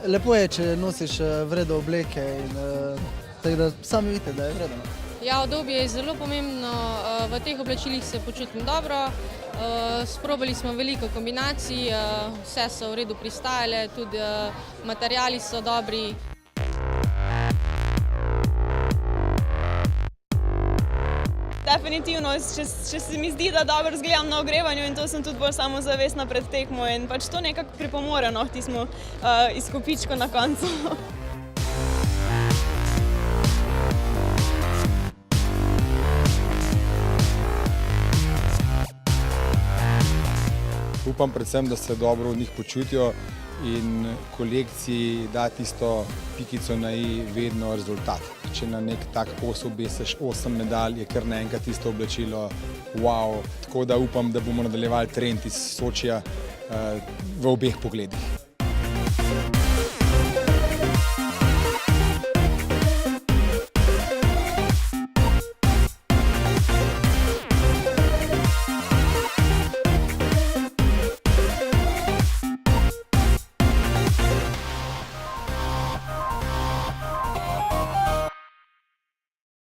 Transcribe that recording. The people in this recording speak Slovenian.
Lepo je, če nosiš v redu obleke in tako da sami vidite, da je v redu. Ja, udobje je zelo pomembno, v teh oblačilih se počutim dobro, sprobali smo veliko kombinacij, vse so v redu pristajale, tudi materiali so dobri. Definitivno, če se mi zdi, da dobro izgledam na ogrevanju in to sem tudi bolj samozavestna pred tekmo in pač to nekako pripomore tistemu izkupičku na koncu. Upam predvsem, da se dobro v njih počutijo in kolekciji da tisto pikico na i vedno rezultat. Če na nek tak kos obesiš 8 medalj, je kar naenkrat tisto oblačilo wow. Tako da upam, da bomo nadaljevali trend iz Sočija v obeh pogledih.